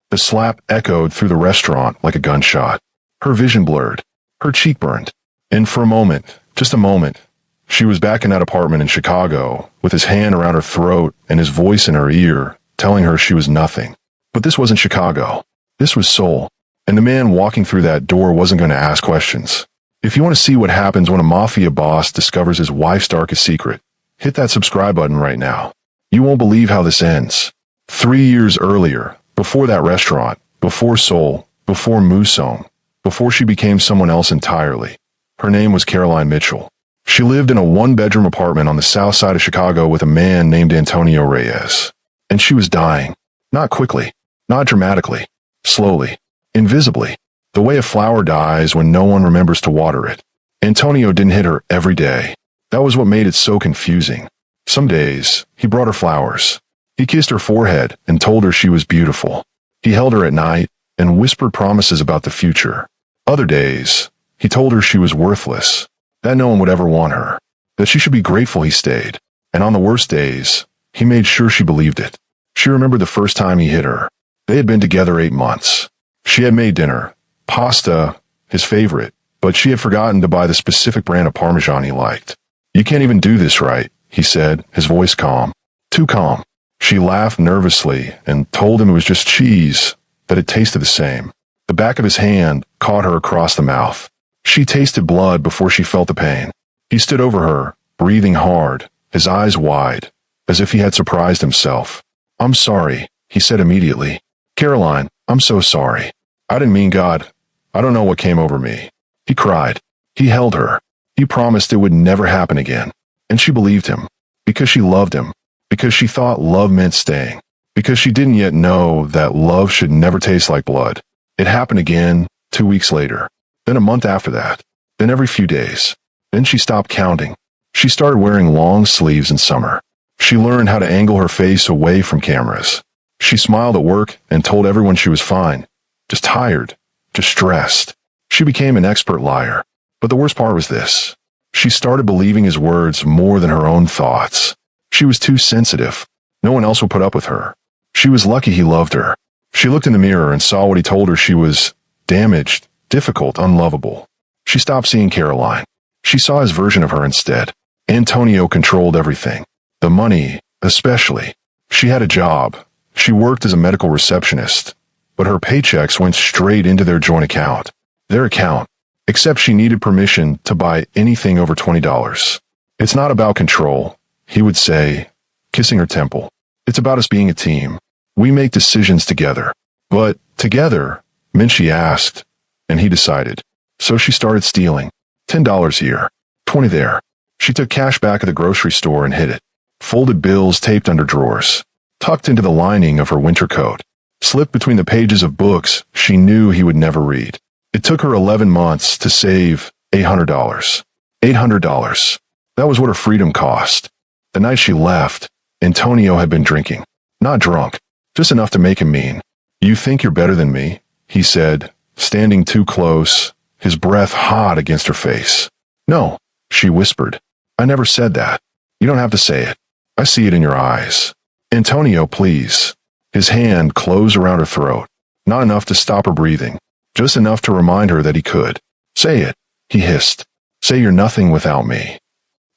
The slap echoed through the restaurant like a gunshot. Her vision blurred. Her cheek burned. And for a moment, just a moment, she was back in that apartment in Chicago, with his hand around her throat and his voice in her ear, telling her she was nothing. But this wasn't Chicago. This was Seoul. And the man walking through that door wasn't going to ask questions. If you want to see what happens when a mafia boss discovers his wife's darkest secret, hit that subscribe button right now. You won't believe how this ends. 3 years earlier, before that restaurant, before Seoul, before Musong, before she became someone else entirely, her name was Caroline Mitchell. She lived in a one-bedroom apartment on the south side of Chicago with a man named Antonio Reyes. And she was dying. Not quickly, not dramatically, slowly, invisibly, the way a flower dies when no one remembers to water it. Antonio didn't hit her every day. That was what made it so confusing. Some days, he brought her flowers. He kissed her forehead and told her she was beautiful. He held her at night and whispered promises about the future. Other days, he told her she was worthless, that no one would ever want her, that she should be grateful he stayed. And on the worst days, he made sure she believed it. She remembered the first time he hit her. They had been together 8 months. She had made dinner, pasta, his favorite, but she had forgotten to buy the specific brand of Parmesan he liked. "You can't even do this right," he said, his voice calm. Too calm. She laughed nervously and told him it was just cheese, that it tasted the same. The back of his hand caught her across the mouth. She tasted blood before she felt the pain. He stood over her, breathing hard, his eyes wide, as if he had surprised himself. "I'm sorry," he said immediately. "Caroline, I'm so sorry. I didn't mean God. I don't know what came over me." He cried. He held her. He promised it would never happen again. And she believed him. Because she loved him. Because she thought love meant staying. Because she didn't yet know that love should never taste like blood. It happened again, 2 weeks later. Then a month after that. Then every few days. Then she stopped counting. She started wearing long sleeves in summer. She learned how to angle her face away from cameras. She smiled at work and told everyone she was fine. Just tired. Just stressed. She became an expert liar. But the worst part was this. She started believing his words more than her own thoughts. She was too sensitive. No one else would put up with her. She was lucky he loved her. She looked in the mirror and saw what he told her. She was damaged, difficult, unlovable. She stopped seeing Caroline. She saw his version of her instead. Antonio controlled everything. The money, especially. She had a job. She worked as a medical receptionist. But her paychecks went straight into their joint account. Their account. Except she needed permission to buy anything over $20. "It's not about control," he would say, kissing her temple. "It's about us being a team. We make decisions together." But together, meant she asked, and he decided. So she started stealing. $10 here, 20 there. She took cash back at the grocery store and hid it. Folded bills taped under drawers. Tucked into the lining of her winter coat. Slipped between the pages of books she knew he would never read. It took her 11 months to save $800. $800. That was what her freedom cost. The night she left, Antonio had been drinking. Not drunk, just enough to make him mean. "You think you're better than me?" he said, standing too close, his breath hot against her face. "No," she whispered. "I never said that. You don't have to say it. I see it in your eyes." "Antonio, please." His hand closed around her throat. Not enough to stop her breathing. Just enough to remind her that he could. "Say it," he hissed. "Say you're nothing without me."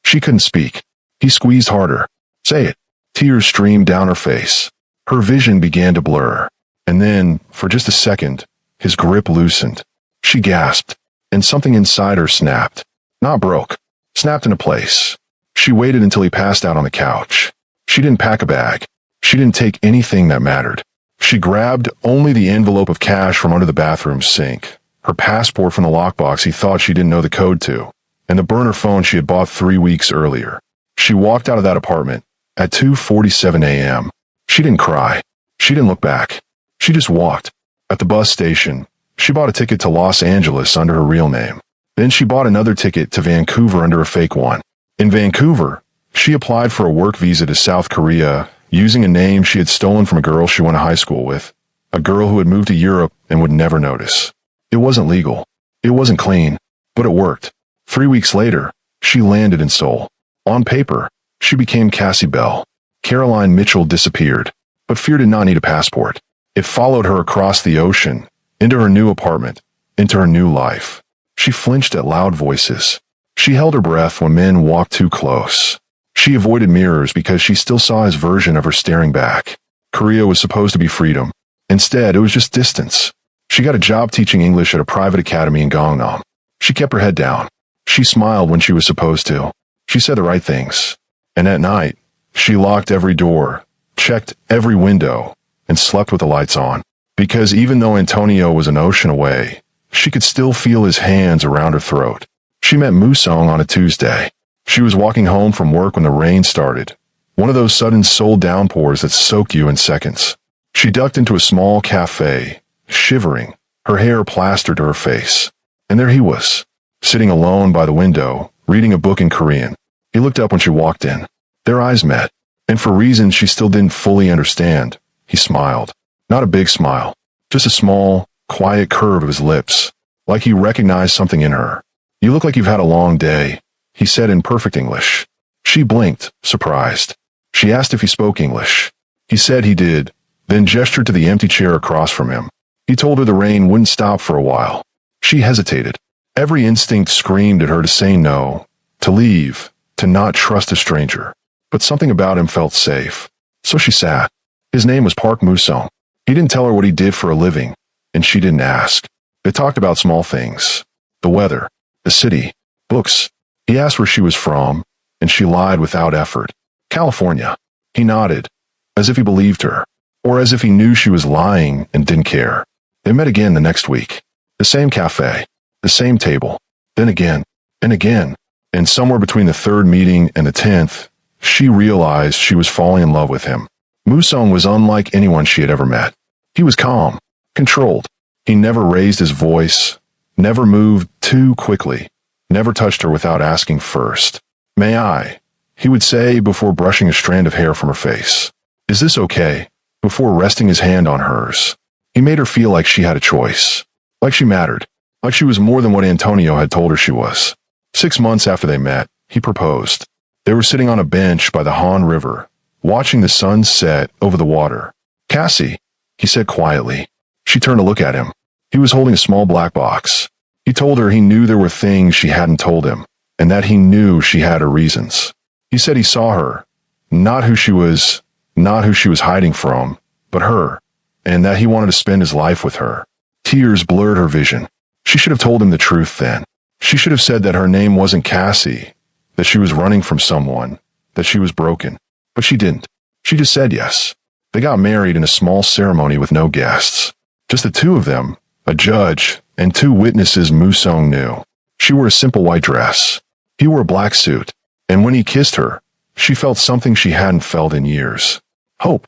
She couldn't speak. He squeezed harder. "Say it." Tears streamed down her face. Her vision began to blur. And then, for just a second, his grip loosened. She gasped, and something inside her snapped. Not broke. Snapped into place. She waited until he passed out on the couch. She didn't pack a bag. She didn't take anything that mattered. She grabbed only the envelope of cash from under the bathroom sink, her passport from the lockbox he thought she didn't know the code to, and the burner phone she had bought 3 weeks earlier. She walked out of that apartment at 2:47 a.m. She didn't cry. She didn't look back. She just walked. At the bus station, she bought a ticket to Los Angeles under her real name. Then she bought another ticket to Vancouver under a fake one. In Vancouver, she applied for a work visa to South Korea using a name she had stolen from a girl she went to high school with, a girl who had moved to Europe and would never notice. It wasn't legal. It wasn't clean, but it worked. 3 weeks later, she landed in Seoul. On paper, she became Cassie Bell. Caroline Mitchell disappeared, but fear did not need a passport. It followed her across the ocean, into her new apartment, into her new life. She flinched at loud voices. She held her breath when men walked too close. She avoided mirrors because she still saw his version of her staring back. Korea was supposed to be freedom. Instead, it was just distance. She got a job teaching English at a private academy in Gangnam. She kept her head down. She smiled when she was supposed to. She said the right things. And at night, she locked every door, checked every window, and slept with the lights on. Because even though Antonio was an ocean away, she could still feel his hands around her throat. She met Musong on a Tuesday. She was walking home from work when the rain started. One of those sudden soul downpours that soak you in seconds. She ducked into a small cafe, shivering, her hair plastered to her face. And there he was, sitting alone by the window, reading a book in Korean. He looked up when she walked in. Their eyes met, and for reasons she still didn't fully understand, he smiled. Not a big smile, just a small, quiet curve of his lips, like he recognized something in her. "You look like you've had a long day," he said in perfect English. She blinked, surprised. She asked if he spoke English. He said he did, then gestured to the empty chair across from him. He told her the rain wouldn't stop for a while. She hesitated. Every instinct screamed at her to say no, to leave, to not trust a stranger. But something about him felt safe. So she sat. His name was Park Musong. He didn't tell her what he did for a living, and she didn't ask. They talked about small things. The weather, the city, books. He asked where she was from, and she lied without effort. "California." He nodded, as if he believed her, or as if he knew she was lying and didn't care. They met again the next week. The same cafe, the same table, then again, and again. And somewhere between the third meeting and the 10th, she realized she was falling in love with him. Musong was unlike anyone she had ever met. He was calm, controlled. He never raised his voice, never moved too quickly, never touched her without asking first. "May I?" he would say before brushing a strand of hair from her face. "Is this okay?" before resting his hand on hers. He made her feel like she had a choice, like she mattered, like she was more than what Antonio had told her she was. 6 months after they met, he proposed. They were sitting on a bench by the Han River, watching the sun set over the water. "Cassie," he said quietly. She turned to look at him. He was holding a small black box. He told her he knew there were things she hadn't told him, and that he knew she had her reasons. He said he saw her, not who she was hiding from, but her, and that he wanted to spend his life with her. Tears blurred her vision. She should have told him the truth then. She should have said that her name wasn't Cassie, that she was running from someone, that she was broken. But she didn't. She just said yes. They got married in a small ceremony with no guests. Just the two of them, a judge, and 2 witnesses Musong knew. She wore a simple white dress. He wore a black suit. And when he kissed her, she felt something she hadn't felt in years. Hope.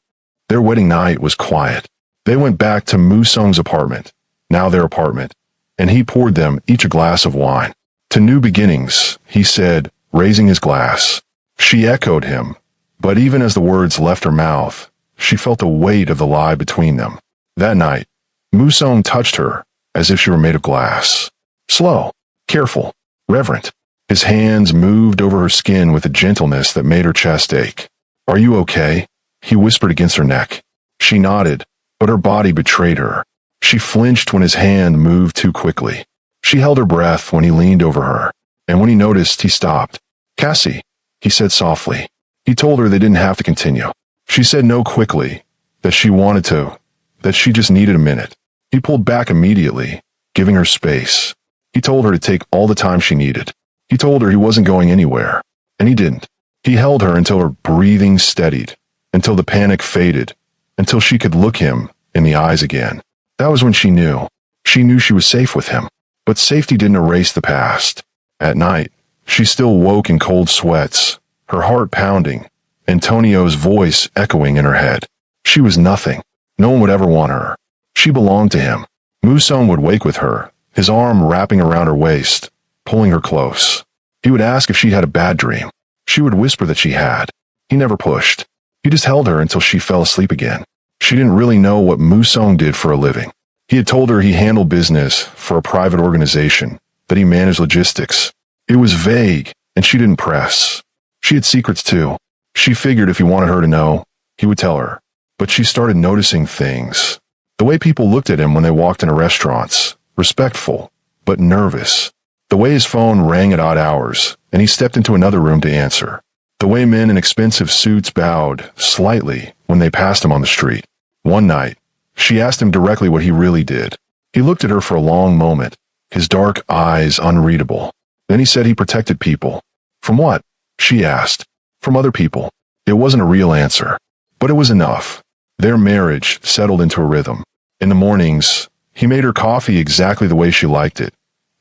Their wedding night was quiet. They went back to Musong's apartment, now their apartment, and he poured them each a glass of wine. "To new beginnings," he said, raising his glass. She echoed him, but even as the words left her mouth, she felt the weight of the lie between them. That night, Musong touched her as if she were made of glass. Slow, careful, reverent. His hands moved over her skin with a gentleness that made her chest ache. "Are you okay?" he whispered against her neck. She nodded, but her body betrayed her. She flinched when his hand moved too quickly. She held her breath when he leaned over her, and when he noticed, he stopped. "Cassie," he said softly. He told her they didn't have to continue. She said no quickly, that she wanted to, that she just needed a minute. He pulled back immediately, giving her space. He told her to take all the time she needed. He told her he wasn't going anywhere, and he didn't. He held her until her breathing steadied, until the panic faded, until she could look him in the eyes again. That was when she knew. She knew she was safe with him, but safety didn't erase the past. At night, she still woke in cold sweats, her heart pounding, Antonio's voice echoing in her head. She was nothing. No one would ever want her. She belonged to him. Musong would wake with her, his arm wrapping around her waist, pulling her close. He would ask if she had a bad dream. She would whisper that she had. He never pushed. He just held her until she fell asleep again. She didn't really know what Musong did for a living. He had told her he handled business for a private organization, that he managed logistics. It was vague, and she didn't press. She had secrets too. She figured if he wanted her to know, he would tell her. But she started noticing things. The way people looked at him when they walked into restaurants, respectful, but nervous. The way his phone rang at odd hours, and he stepped into another room to answer. The way men in expensive suits bowed, slightly, when they passed him on the street. One night, she asked him directly what he really did. He looked at her for a long moment, his dark eyes unreadable. Then he said he protected people. From what? She asked. From other people. It wasn't a real answer, but it was enough. Their marriage settled into a rhythm. In the mornings, he made her coffee exactly the way she liked it.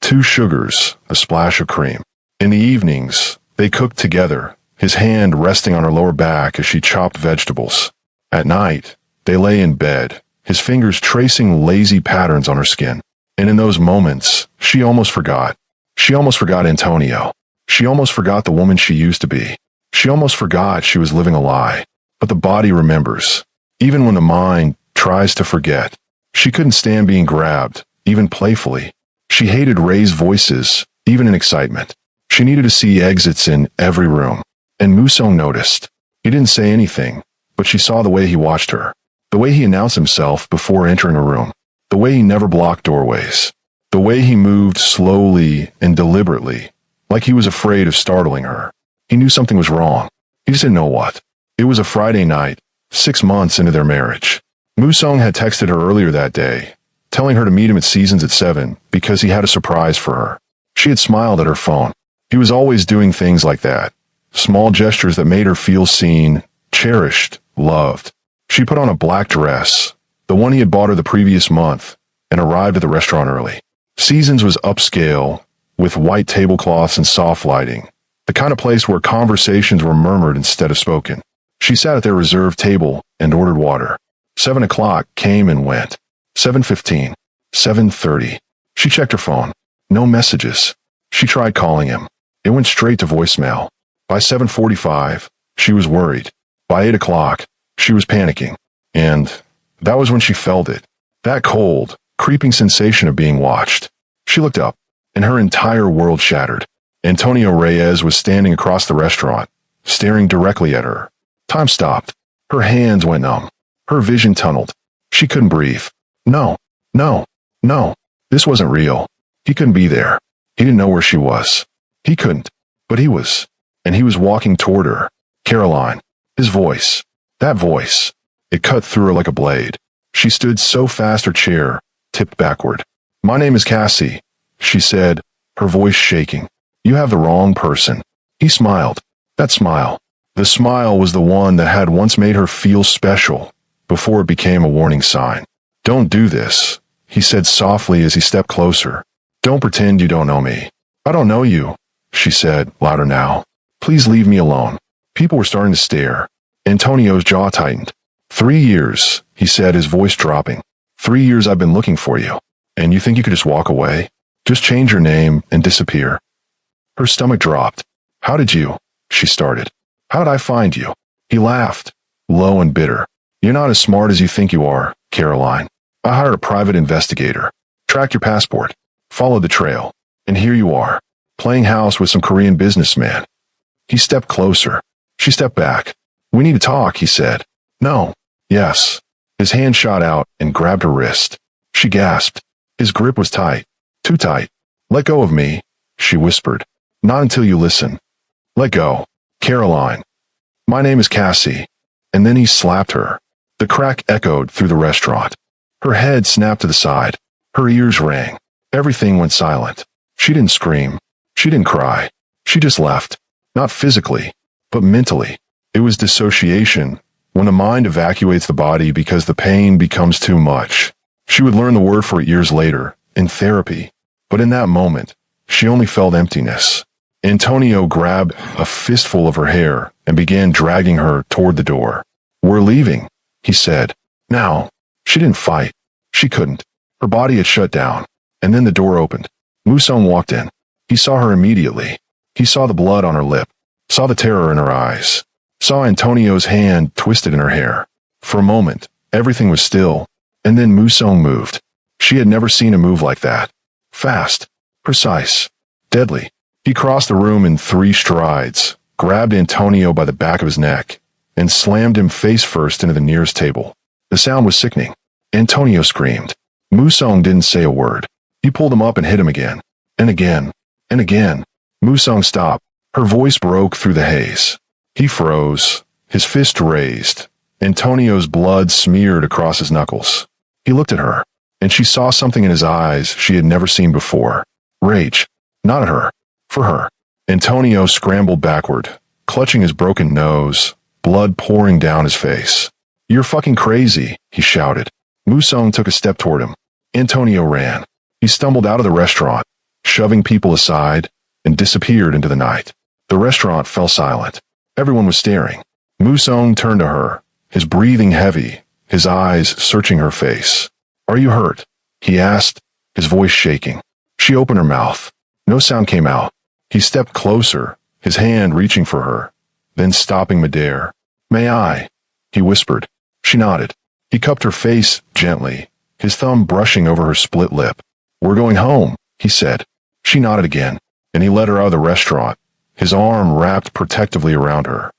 2 sugars, a splash of cream. In the evenings, they cooked together, his hand resting on her lower back as she chopped vegetables. At night, they lay in bed, his fingers tracing lazy patterns on her skin. And in those moments, she almost forgot. She almost forgot Antonio. She almost forgot the woman she used to be. She almost forgot she was living a lie. But the body remembers, even when the mind tries to forget. She couldn't stand being grabbed, even playfully. She hated Ray's voices, even in excitement. She needed to see exits in every room. And Musong noticed. He didn't say anything, but she saw the way he watched her. The way he announced himself before entering a room. The way he never blocked doorways. The way he moved slowly and deliberately, like he was afraid of startling her. He knew something was wrong. He just didn't know what. It was a Friday night, 6 months into their marriage. Musong had texted her earlier that day, telling her to meet him at Seasons at 7 because he had a surprise for her. She had smiled at her phone. He was always doing things like that. Small gestures that made her feel seen, cherished, loved. She put on a black dress, the one he had bought her the previous month, and arrived at the restaurant early. Seasons was upscale, with white tablecloths and soft lighting, the kind of place where conversations were murmured instead of spoken. She sat at their reserved table and ordered water. 7 o'clock came and went. 7:15. 7:30. She checked her phone. No messages. She tried calling him. It went straight to voicemail. By 7:45, she was worried. By 8 o'clock, she was panicking. And that was when she felt it. That cold, creeping sensation of being watched. She looked up, and her entire world shattered. Antonio Reyes was standing across the restaurant, staring directly at her. Time stopped. Her hands went numb. Her vision tunneled. She couldn't breathe. No. This wasn't real. He couldn't be there. He didn't know where she was. He couldn't. But he was. And he was walking toward her. Caroline. His voice. That voice. It cut through her like a blade. She stood so fast her chair tipped backward. My name is Cassie, she said, her voice shaking. You have the wrong person. He smiled. That smile. The smile was the one that had once made her feel special, before it became a warning sign. Don't do this, he said softly as he stepped closer. Don't pretend you don't know me. I don't know you, she said, louder now. Please leave me alone. People were starting to stare. Antonio's jaw tightened. 3 years, he said, his voice dropping. 3 years I've been looking for you. And you think you could just walk away? Just change your name and disappear. Her stomach dropped. How did you? She started. How did I find you? He laughed, low and bitter. You're not as smart as you think you are, Caroline. I hired a private investigator. Tracked your passport. Followed the trail. And here you are, playing house with some Korean businessman. He stepped closer. She stepped back. We need to talk, he said. No. Yes. His hand shot out and grabbed her wrist. She gasped. His grip was tight. Too tight. Let go of me, she whispered. Not until you listen. Let go. Caroline. My name is Cassie. And then he slapped her. The crack echoed through the restaurant. Her head snapped to the side. Her ears rang. Everything went silent. She didn't scream. She didn't cry. She just left. Not physically, but mentally. It was dissociation, when the mind evacuates the body because the pain becomes too much. She would learn the word for it years later, in therapy. But in that moment, she only felt emptiness. Antonio grabbed a fistful of her hair and began dragging her toward the door. We're leaving, he said. Now. She didn't fight. She couldn't. Her body had shut down. And then the door opened. Musong walked in. He saw her immediately. He saw the blood on her lip, saw the terror in her eyes, saw Antonio's hand twisted in her hair. For a moment, everything was still, and then Musong moved. She had never seen him move like that. Fast, precise, deadly. He crossed the room in 3 strides, grabbed Antonio by the back of his neck, and slammed him face first into the nearest table. The sound was sickening. Antonio screamed. Musong didn't say a word. He pulled him up and hit him again. And again. And again. Musong stopped. Her voice broke through the haze. He froze, his fist raised. Antonio's blood smeared across his knuckles. He looked at her, and she saw something in his eyes she had never seen before. Rage. Not at her. For her. Antonio scrambled backward, clutching his broken nose, blood pouring down his face. "You're fucking crazy," he shouted. Musong took a step toward him. Antonio ran. He stumbled out of the restaurant, shoving people aside, and disappeared into the night. The restaurant fell silent. Everyone was staring. Musong turned to her, his breathing heavy, his eyes searching her face. "Are you hurt?" he asked, his voice shaking. She opened her mouth. No sound came out. He stepped closer, his hand reaching for her, then stopping midair. "May I?" he whispered. She nodded. He cupped her face gently, his thumb brushing over her split lip. "We're going home," he said. She nodded again, and he led her out of the restaurant, his arm wrapped protectively around her.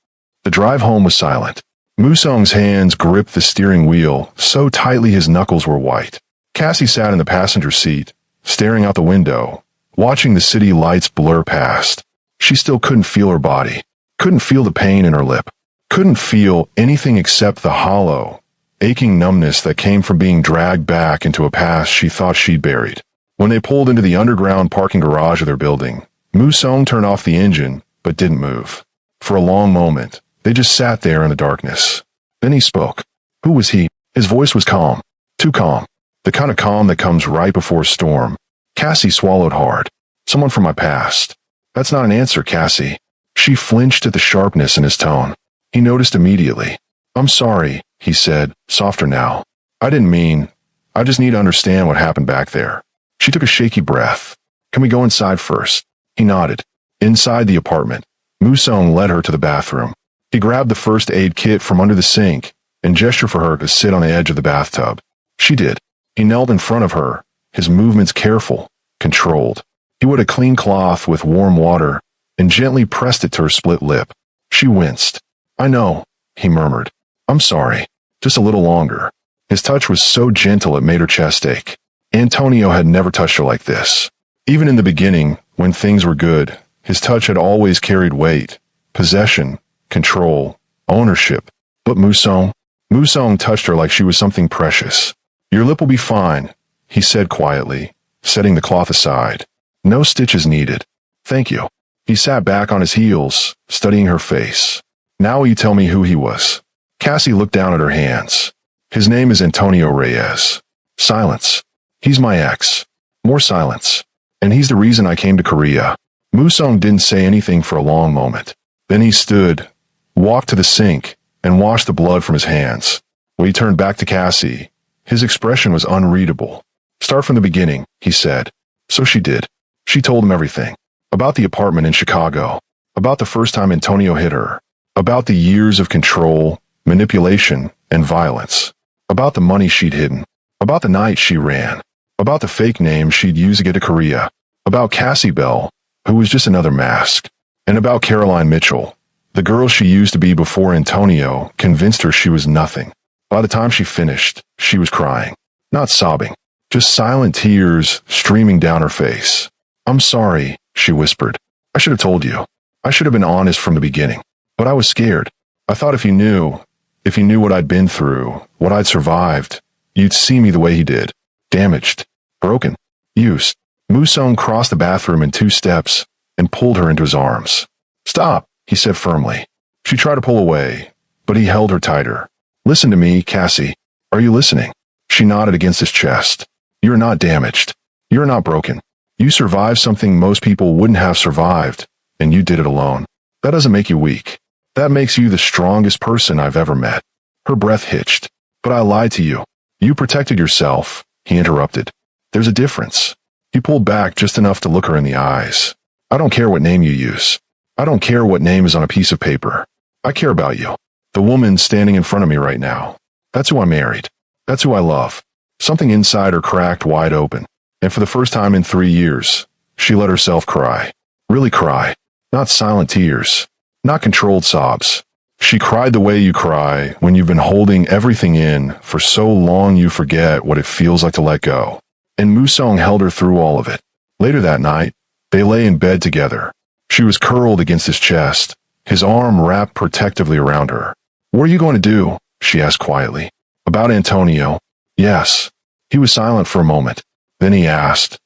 The drive home was silent. Musong's hands gripped the steering wheel so tightly his knuckles were white. Cassie sat in the passenger seat, staring out the window, watching the city lights blur past. She still couldn't feel her body, couldn't feel the pain in her lip, couldn't feel anything except the hollow, aching numbness that came from being dragged back into a past she thought she'd buried. When they pulled into the underground parking garage of their building, Musong turned off the engine, but didn't move. For a long moment, they just sat there in the darkness. Then he spoke. Who was he? His voice was calm. Too calm. The kind of calm that comes right before a storm. Cassie swallowed hard. Someone from my past. That's not an answer, Cassie. She flinched at the sharpness in his tone. He noticed immediately. I'm sorry, he said, softer now. I didn't mean. I just need to understand what happened back there. She took a shaky breath. Can we go inside first? He nodded. Inside the apartment, Musong led her to the bathroom. He grabbed the first aid kit from under the sink and gestured for her to sit on the edge of the bathtub. She did. He knelt in front of her, his movements careful, controlled. He wet a clean cloth with warm water and gently pressed it to her split lip. She winced. I know, he murmured. I'm sorry. Just a little longer. His touch was so gentle it made her chest ache. Antonio had never touched her like this. Even in the beginning, when things were good, his touch had always carried weight, possession, control, ownership. But Musong touched her like she was something precious. Your lip will be fine, he said quietly, setting the cloth aside. No stitches needed. Thank you. He sat back on his heels, studying her face. Now will you tell me who he was? Cassie looked down at her hands. His name is Antonio Reyes. Silence. He's my ex. More silence. And he's the reason I came to Korea. Musong didn't say anything for a long moment. Then he stood, walked to the sink, and washed the blood from his hands. When he turned back to Cassie, his expression was unreadable. Start from the beginning, he said. So she did. She told him everything. About the apartment in Chicago. About the first time Antonio hit her. About the years of control, manipulation, and violence. About the money she'd hidden. About the night she ran. About the fake name she'd used to get to Korea. About Cassie Bell, who was just another mask. And about Caroline Mitchell, the girl she used to be before Antonio convinced her she was nothing. By the time she finished, she was crying. Not sobbing. Just silent tears streaming down her face. I'm sorry, she whispered. I should have told you. I should have been honest from the beginning. But I was scared. I thought if you knew what I'd been through, what I'd survived, you'd see me the way he did. Damaged. Broken. Used. Musong crossed the bathroom in 2 steps and pulled her into his arms. Stop, he said firmly. She tried to pull away, but he held her tighter. Listen to me, Cassie. Are you listening? She nodded against his chest. You're not damaged. You're not broken. You survived something most people wouldn't have survived, and you did it alone. That doesn't make you weak. That makes you the strongest person I've ever met. Her breath hitched. But I lied to you. You protected yourself, he interrupted. There's a difference. He pulled back just enough to look her in the eyes. I don't care what name you use. I don't care what name is on a piece of paper. I care about you. The woman standing in front of me right now. That's who I married. That's who I love. Something inside her cracked wide open. And for the first time in 3 years, she let herself cry. Really cry. Not silent tears. Not controlled sobs. She cried the way you cry when you've been holding everything in for so long you forget what it feels like to let go. And Musong held her through all of it. Later that night, they lay in bed together. She was curled against his chest, his arm wrapped protectively around her. "What are you going to do?" she asked quietly. "About Antonio?" "Yes." He was silent for a moment. Then he asked,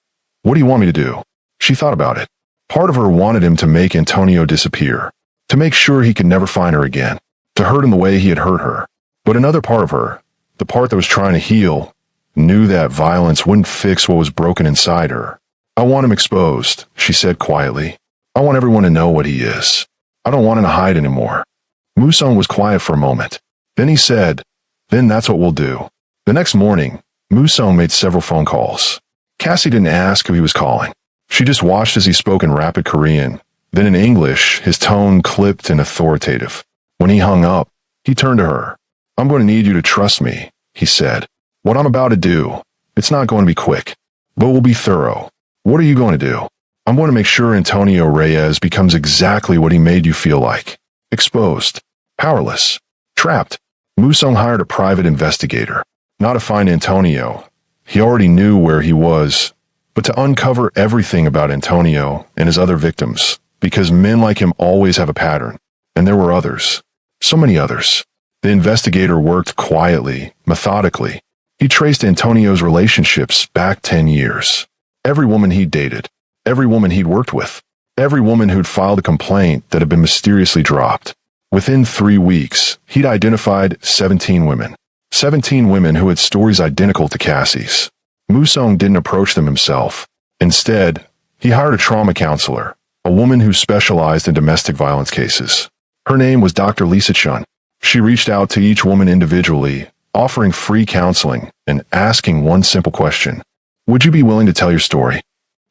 "What do you want me to do?" She thought about it. Part of her wanted him to make Antonio disappear, to make sure he could never find her again, to hurt him the way he had hurt her. But another part of her, the part that was trying to heal, knew that violence wouldn't fix what was broken inside her. "I want him exposed," she said quietly. "I want everyone to know what he is. I don't want him to hide anymore." Musong was quiet for a moment. Then he said, "Then that's what we'll do." The next morning, Musong made several phone calls. Cassie didn't ask who he was calling. She just watched as he spoke in rapid Korean. Then in English, his tone clipped and authoritative. When he hung up, he turned to her. "I'm going to need you to trust me," he said. "What I'm about to do, it's not going to be quick, but we'll be thorough." "What are you going to do?" "I'm going to make sure Antonio Reyes becomes exactly what he made you feel like. Exposed. Powerless. Trapped." Musong hired a private investigator. Not to find Antonio. He already knew where he was, but to uncover everything about Antonio and his other victims, because men like him always have a pattern, and there were others. So many others. The investigator worked quietly, methodically. He traced Antonio's relationships back 10 years. Every woman he'd dated, every woman he'd worked with, every woman who'd filed a complaint that had been mysteriously dropped. Within 3 weeks, he'd identified 17 women. 17 women who had stories identical to Cassie's. Musong didn't approach them himself. Instead, he hired a trauma counselor, a woman who specialized in domestic violence cases. Her name was Dr. Lisa Chun. She reached out to each woman individually, offering free counseling and asking one simple question. "Would you be willing to tell your story?"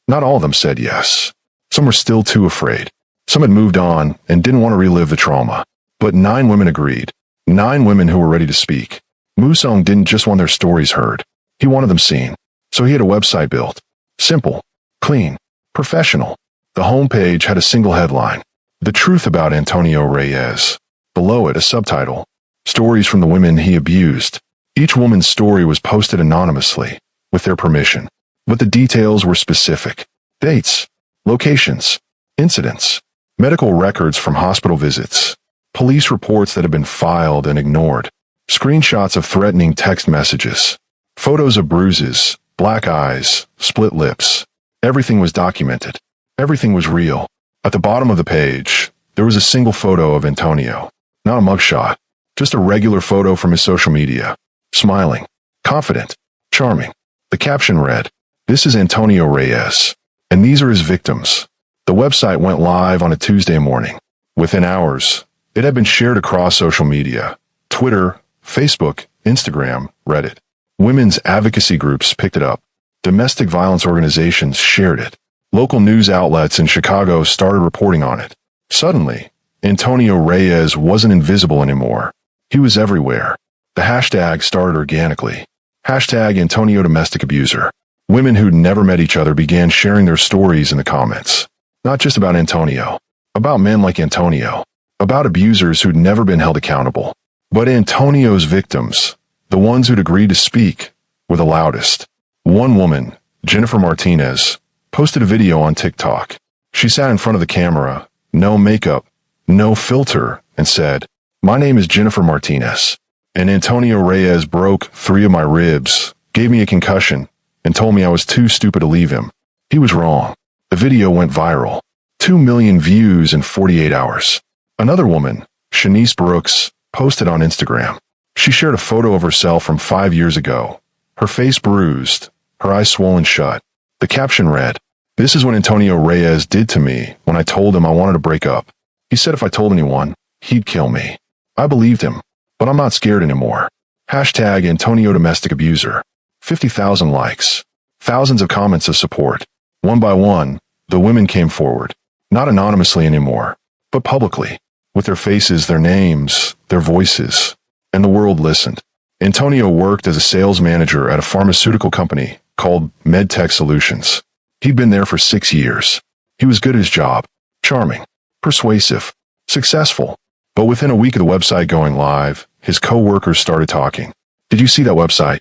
Not all of them said yes. Some were still too afraid. Some had moved on and didn't want to relive the trauma. But 9 women agreed. 9 women who were ready to speak. Musong didn't just want their stories heard. He wanted them seen. So he had a website built. Simple, clean, professional. The homepage had a single headline. "The truth about Antonio Reyes." Below it, a subtitle. "Stories from the women he abused." Each woman's story was posted anonymously, with their permission. But the details were specific. Dates, locations, incidents, medical records from hospital visits, police reports that had been filed and ignored, screenshots of threatening text messages, photos of bruises, black eyes, split lips. Everything was documented. Everything was real. At the bottom of the page, there was a single photo of Antonio. Not a mugshot, just a regular photo from his social media. Smiling, confident, charming. The caption read, "This is Antonio Reyes, and these are his victims." The website went live on a Tuesday morning. Within hours, it had been shared across social media. Twitter, Facebook, Instagram, Reddit. Women's advocacy groups picked it up. Domestic violence organizations shared it. Local news outlets in Chicago started reporting on it. Suddenly, Antonio Reyes wasn't invisible anymore. He was everywhere. The hashtag started organically. Hashtag Antonio Domestic Abuser. Women who'd never met each other began sharing their stories in the comments. Not just about Antonio. About men like Antonio. About abusers who'd never been held accountable. But Antonio's victims, the ones who'd agreed to speak, were the loudest. One woman, Jennifer Martinez, posted a video on TikTok. She sat in front of the camera, no makeup, no filter, and said, "My name is Jennifer Martinez, and Antonio Reyes broke 3 of my ribs, gave me a concussion, and told me I was too stupid to leave him. He was wrong." The video went viral. 2 million views in 48 hours. Another woman, Shanice Brooks, posted on Instagram. She shared a photo of herself from 5 years ago. Her face bruised, her eyes swollen shut. The caption read, "This is what Antonio Reyes did to me when I told him I wanted to break up. He said if I told anyone, he'd kill me. I believed him, but I'm not scared anymore." Hashtag Antonio Domestic Abuser. 50,000 likes. Thousands of comments of support. One by one, the women came forward. Not anonymously anymore, but publicly. With their faces, their names, their voices. And the world listened. Antonio worked as a sales manager at a pharmaceutical company called MedTech Solutions. He'd been there for 6 years. He was good at his job. Charming. Persuasive. Successful. But within a week of the website going live, his co-workers started talking. Did you see that website?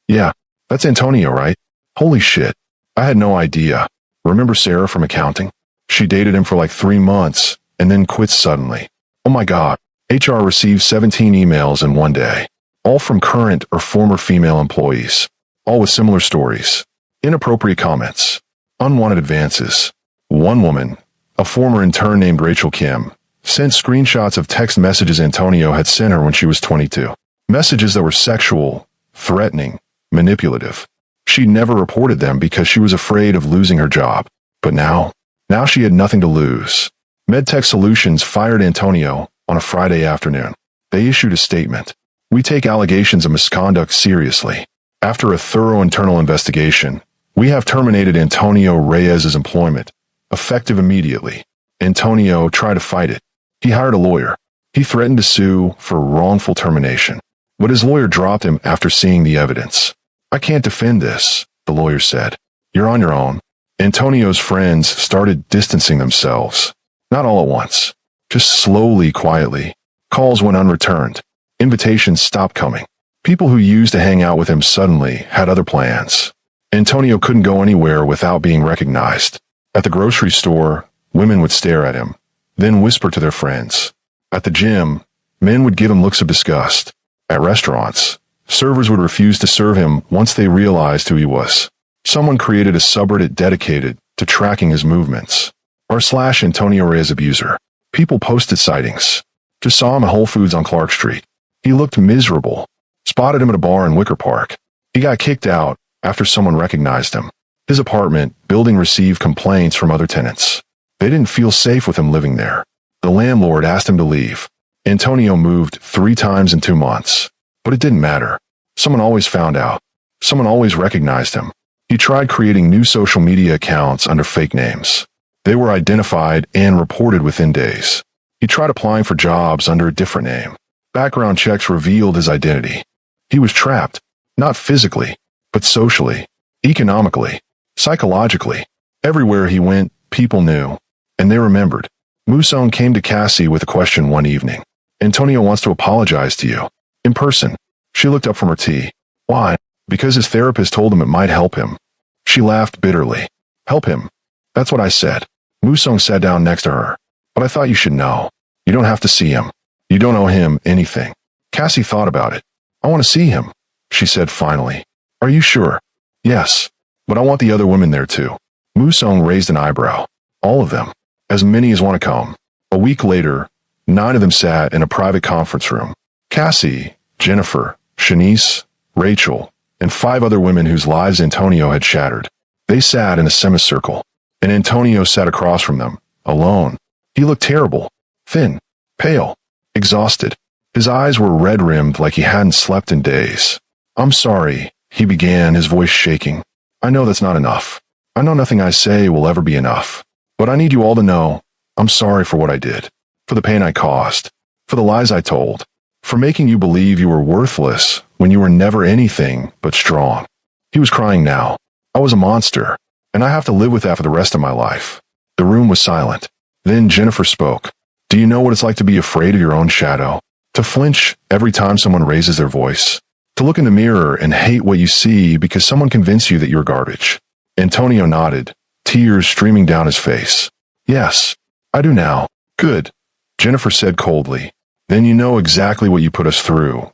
Yeah, that's Antonio, right? Holy shit. I had no idea. Remember Sarah from accounting? She dated him for like 3 months and then quit suddenly. Oh my God. HR received 17 emails in one day. All from current or former female employees. All with similar stories. Inappropriate comments. Unwanted advances. One woman, a former intern named Rachel Kim, sent screenshots of text messages Antonio had sent her when she was 22. Messages that were sexual, threatening, manipulative. She never reported them because she was afraid of losing her job. But now she had nothing to lose. MedTech Solutions fired Antonio on a Friday afternoon. They issued a statement. We take allegations of misconduct seriously. After a thorough internal investigation, we have terminated Antonio Reyes's employment, effective immediately. Antonio tried to fight it. He hired a lawyer. He threatened to sue for wrongful termination. But his lawyer dropped him after seeing the evidence. I can't defend this, the lawyer said. You're on your own. Antonio's friends started distancing themselves. Not all at once. Just slowly, quietly. Calls went unreturned. Invitations stopped coming. People who used to hang out with him suddenly had other plans. Antonio couldn't go anywhere without being recognized. At the grocery store, women would stare at him, then whisper to their friends. At the gym, men would give him looks of disgust. At restaurants, servers would refuse to serve him once they realized who he was. Someone created a subreddit dedicated to tracking his movements. r/Antonio Reyes Abuser. People posted sightings. Just saw him at Whole Foods on Clark Street. He looked miserable. Spotted him at a bar in Wicker Park. He got kicked out after someone recognized him. His apartment building received complaints from other tenants. They didn't feel safe with him living there. The landlord asked him to leave. Antonio moved 3 times in 2 months. But it didn't matter. Someone always found out. Someone always recognized him. He tried creating new social media accounts under fake names. They were identified and reported within days. He tried applying for jobs under a different name. Background checks revealed his identity. He was trapped, not physically, but socially, economically, psychologically. Everywhere he went, people knew, and they remembered. Musone came to Cassie with a question one evening. Antonio wants to apologize to you. In person. She looked up from her tea. Why? Because his therapist told him it might help him. She laughed bitterly. Help him? That's what I said. Musone sat down next to her. But I thought you should know. You don't have to see him. You don't owe him anything. Cassie thought about it. I want to see him, she said finally. Are you sure? Yes. But I want the other women there too. Musone raised an eyebrow. All of them. As many as want to come. A week later, 9 of them sat in a private conference room. Cassie, Jennifer, Shanice, Rachel, and 5 other women whose lives Antonio had shattered. They sat in a semicircle, and Antonio sat across from them, alone. He looked terrible, thin, pale, exhausted. His eyes were red-rimmed like he hadn't slept in days. I'm sorry, he began, his voice shaking. I know that's not enough. I know nothing I say will ever be enough. But I need you all to know, I'm sorry for what I did, for the pain I caused, for the lies I told, for making you believe you were worthless when you were never anything but strong. He was crying now. I was a monster, and I have to live with that for the rest of my life. The room was silent. Then Jennifer spoke. Do you know what it's like to be afraid of your own shadow? To flinch every time someone raises their voice? To look in the mirror and hate what you see because someone convinced you that you're garbage? Antonio nodded, tears streaming down his face. Yes, I do now. Good, Jennifer said coldly. Then you know exactly what you put us through.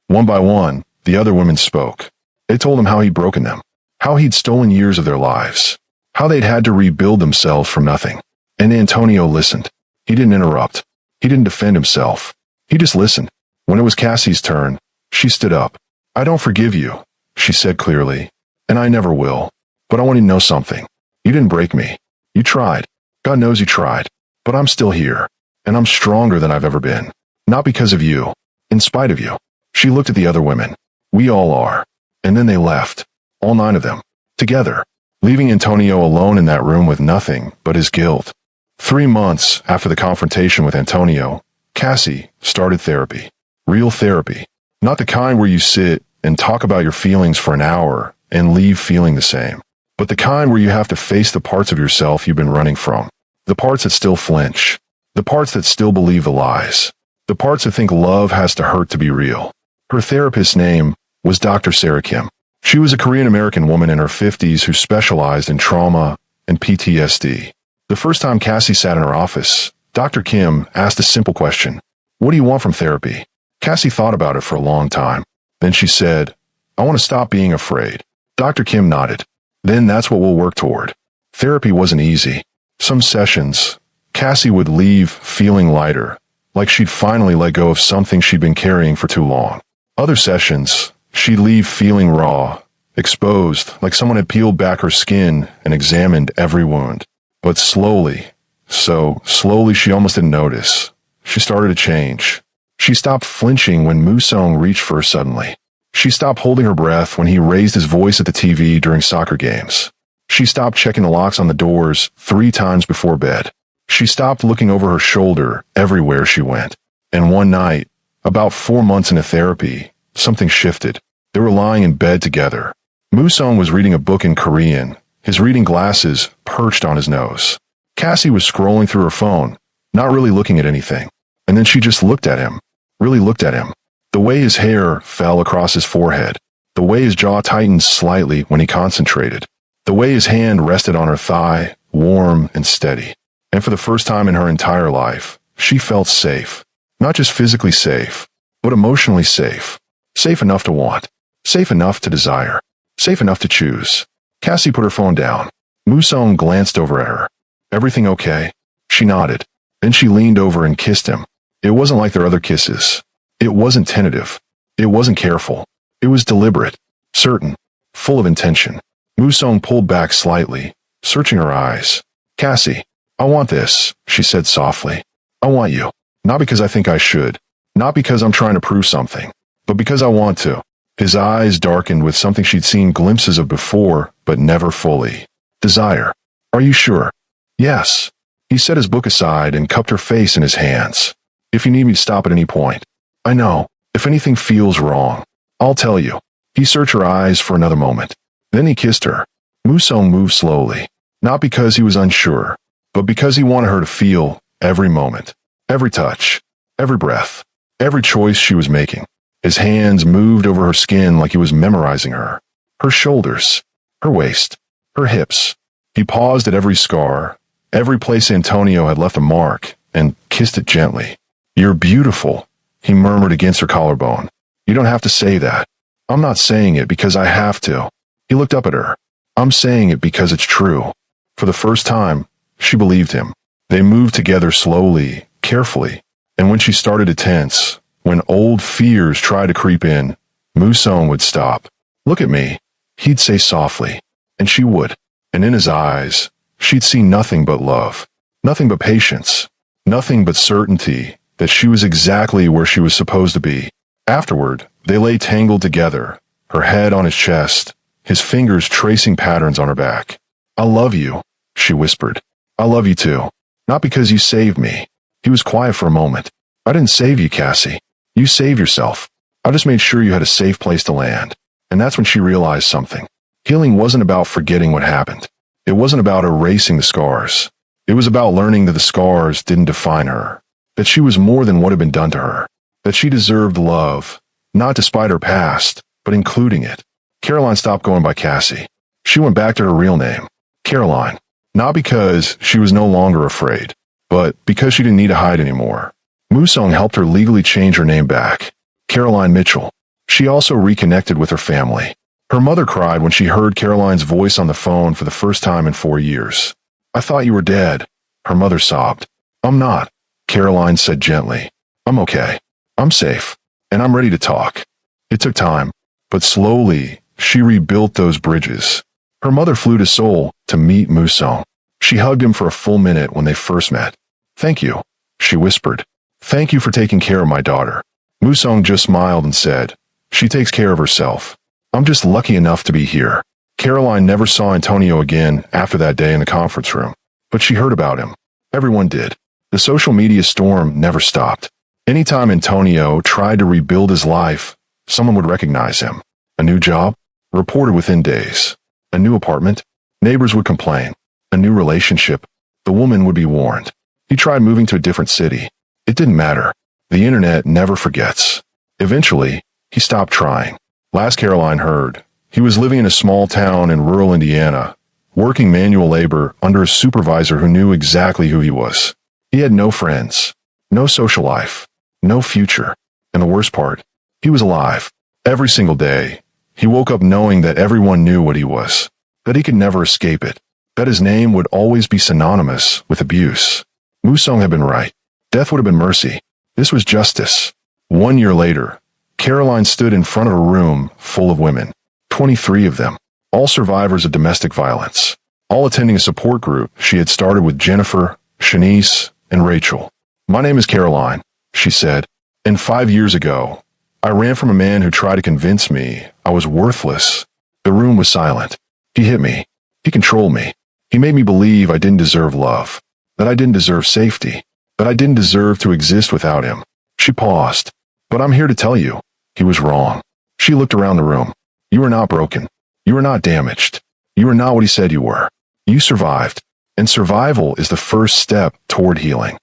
One by one, the other women spoke. They told him how he'd broken them, how he'd stolen years of their lives, how they'd had to rebuild themselves from nothing. And Antonio listened. He didn't interrupt. He didn't defend himself. He just listened. When it was Cassie's turn, she stood up. I don't forgive you, she said clearly, and I never will. But I want you to know something. You didn't break me. You tried. God knows you tried. But I'm still here, and I'm stronger than I've ever been. Not because of you. In spite of you. She looked at the other women. We all are. And then they left. All 9 of them. Together. Leaving Antonio alone in that room with nothing but his guilt. 3 months after the confrontation with Antonio, Cassie started therapy. Real therapy. Not the kind where you sit and talk about your feelings for an hour and leave feeling the same. But the kind where you have to face the parts of yourself you've been running from. The parts that still flinch. The parts that still believe the lies. The parts that think love has to hurt to be real. Her therapist's name was Dr. Sarah Kim. She was a Korean-American woman in her 50s who specialized in trauma and PTSD. The first time Cassie sat in her office, Dr. Kim asked a simple question. What do you want from therapy? Cassie thought about it for a long time. Then she said, I want to stop being afraid. Dr. Kim nodded. Then that's what we'll work toward. Therapy wasn't easy. Some sessions, Cassie would leave feeling lighter, like she'd finally let go of something she'd been carrying for too long. Other sessions, she'd leave feeling raw, exposed, like someone had peeled back her skin and examined every wound. But slowly, so slowly she almost didn't notice, she started to change. She stopped flinching when Musong reached for her suddenly. She stopped holding her breath when he raised his voice at the TV during soccer games. She stopped checking the locks on the doors 3 times before bed. She stopped looking over her shoulder everywhere she went. And one night, about 4 months into therapy, something shifted. They were lying in bed together. Musong was reading a book in Korean, his reading glasses perched on his nose. Cassie was scrolling through her phone, not really looking at anything. And then she just looked at him, really looked at him. The way his hair fell across his forehead, the way his jaw tightened slightly when he concentrated, the way his hand rested on her thigh, warm and steady. And for the first time in her entire life, she felt safe. Not just physically safe, but emotionally safe. Safe enough to want. Safe enough to desire. Safe enough to choose. Cassie put her phone down. Musong glanced over at her. Everything okay? She nodded. Then she leaned over and kissed him. It wasn't like their other kisses. It wasn't tentative. It wasn't careful. It was deliberate, certain, full of intention. Musong pulled back slightly, searching her eyes. Cassie, I want this, she said softly. I want you. Not because I think I should. Not because I'm trying to prove something. But because I want to. His eyes darkened with something she'd seen glimpses of before, but never fully. Desire. Are you sure? Yes. He set his book aside and cupped her face in his hands. If you need me to stop at any point. I know. If anything feels wrong, I'll tell you. He searched her eyes for another moment. Then he kissed her. Musong moved slowly. Not because he was unsure, but because he wanted her to feel every moment, every touch, every breath, every choice she was making. His hands moved over her skin like he was memorizing her. Her shoulders, her waist, her hips. He paused at every scar, every place Antonio had left a mark, and kissed it gently. You're beautiful, he murmured against her collarbone. You don't have to say that. I'm not saying it because I have to. He looked up at her. I'm saying it because it's true. For the first time, she believed him. They moved together slowly, carefully, and when she started to tense, when old fears tried to creep in, Musong would stop. Look at me, he'd say softly, and she would. And in his eyes, she'd see nothing but love, nothing but patience, nothing but certainty that she was exactly where she was supposed to be. Afterward, they lay tangled together, her head on his chest, his fingers tracing patterns on her back. I love you, she whispered. I love you too. Not because you saved me. He was quiet for a moment. I didn't save you, Cassie. You saved yourself. I just made sure you had a safe place to land. And that's when she realized something. Healing wasn't about forgetting what happened. It wasn't about erasing the scars. It was about learning that the scars didn't define her. That she was more than what had been done to her. That she deserved love, not despite her past, but including it. Caroline stopped going by Cassie. She went back to her real name, Caroline. Not because she was no longer afraid, but because she didn't need to hide anymore. Musong helped her legally change her name back. Caroline Mitchell. She also reconnected with her family. Her mother cried when she heard Caroline's voice on the phone for the first time in 4 years. I thought you were dead, her mother sobbed. I'm not, Caroline said gently. I'm okay. I'm safe. And I'm ready to talk. It took time, but slowly, she rebuilt those bridges. Her mother flew to Seoul to meet Musong. She hugged him for a full minute when they first met. Thank you, she whispered. Thank you for taking care of my daughter. Musong just smiled and said, she takes care of herself. I'm just lucky enough to be here. Caroline never saw Antonio again after that day in the conference room, but she heard about him. Everyone did. The social media storm never stopped. Anytime Antonio tried to rebuild his life, someone would recognize him. A new job? Reported within days. A new apartment? Neighbors would complain. A new relationship? The woman would be warned. He tried moving to a different city. It didn't matter. The internet never forgets. Eventually, he stopped trying. Last Caroline heard, he was living in a small town in rural Indiana, working manual labor under a supervisor who knew exactly who he was. He had no friends, no social life, no future. And the worst part, he was alive. Every single day, he woke up knowing that everyone knew what he was, that he could never escape it, that his name would always be synonymous with abuse. Musong had been right. Death would have been mercy. This was justice. 1 year later, Caroline stood in front of a room full of women, 23 of them, all survivors of domestic violence, all attending a support group she had started with Jennifer, Shanice, and Rachel. "My name is Caroline," she said, "and 5 years ago, I ran from a man who tried to convince me I was worthless." The room was silent. He hit me. He controlled me. He made me believe I didn't deserve love, that I didn't deserve safety, that I didn't deserve to exist without him. She paused. "But I'm here to tell you, he was wrong." She looked around the room. "You are not broken. You are not damaged. You are not what he said you were. You survived, and survival is the first step toward healing."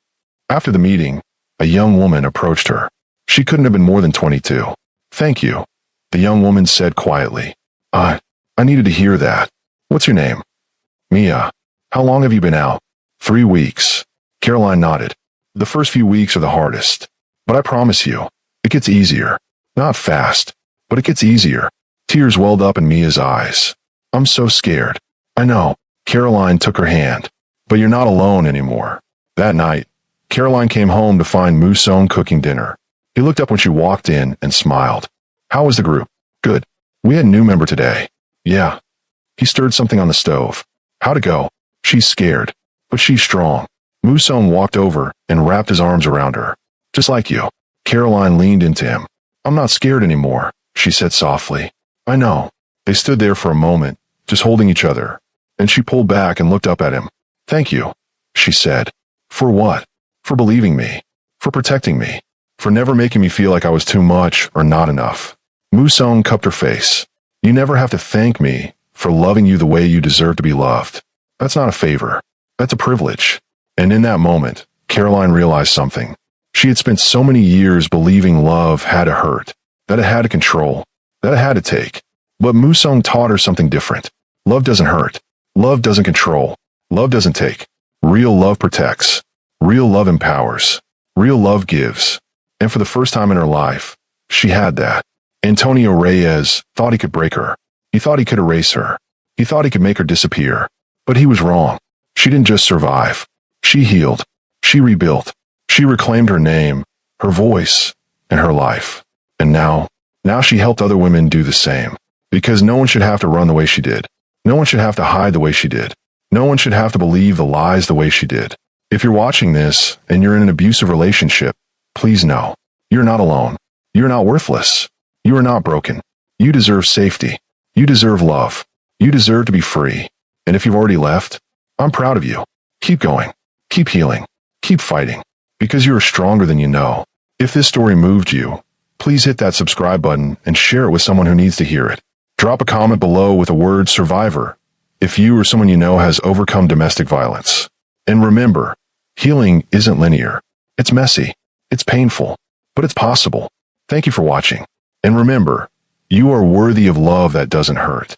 After the meeting, a young woman approached her. She couldn't have been more than 22. "Thank you," the young woman said quietly. I needed to hear that. What's your name?" "Mia." "How long have you been out?" 3 weeks. Caroline nodded. "The first few weeks are the hardest. But I promise you, it gets easier. Not fast, but it gets easier." Tears welled up in Mia's eyes. "I'm so scared." "I know." Caroline took her hand. "But you're not alone anymore." That night, Caroline came home to find Musong cooking dinner. He looked up when she walked in and smiled. "How was the group?" "Good. We had a new member today." "Yeah." He stirred something on the stove. "How'd it go?" "She's scared, but she's strong." Musong walked over and wrapped his arms around her. "Just like you." Caroline leaned into him. "I'm not scared anymore," she said softly. "I know." They stood there for a moment, just holding each other. And she pulled back and looked up at him. "Thank you," she said. "For what?" "For believing me. For protecting me. For never making me feel like I was too much or not enough." Musong cupped her face. "You never have to thank me for loving you the way you deserve to be loved. That's not a favor. That's a privilege." And in that moment, Caroline realized something. She had spent so many years believing love had to hurt, that it had to control, that it had to take. But Musong taught her something different. Love doesn't hurt. Love doesn't control. Love doesn't take. Real love protects. Real love empowers. Real love gives. And for the first time in her life, she had that. Antonio Reyes thought he could break her. He thought he could erase her. He thought he could make her disappear. But he was wrong. She didn't just survive. She healed. She rebuilt. She reclaimed her name, her voice, and her life. And now she helped other women do the same. Because no one should have to run the way she did. No one should have to hide the way she did. No one should have to believe the lies the way she did. If you're watching this and you're in an abusive relationship, please know, you're not alone. You're not worthless. You are not broken. You deserve safety. You deserve love. You deserve to be free. And if you've already left, I'm proud of you. Keep going. Keep healing. Keep fighting. Because you are stronger than you know. If this story moved you, please hit that subscribe button and share it with someone who needs to hear it. Drop a comment below with the word survivor if you or someone you know has overcome domestic violence. And remember, healing isn't linear. It's messy. It's painful. But it's possible. Thank you for watching. And remember, you are worthy of love that doesn't hurt.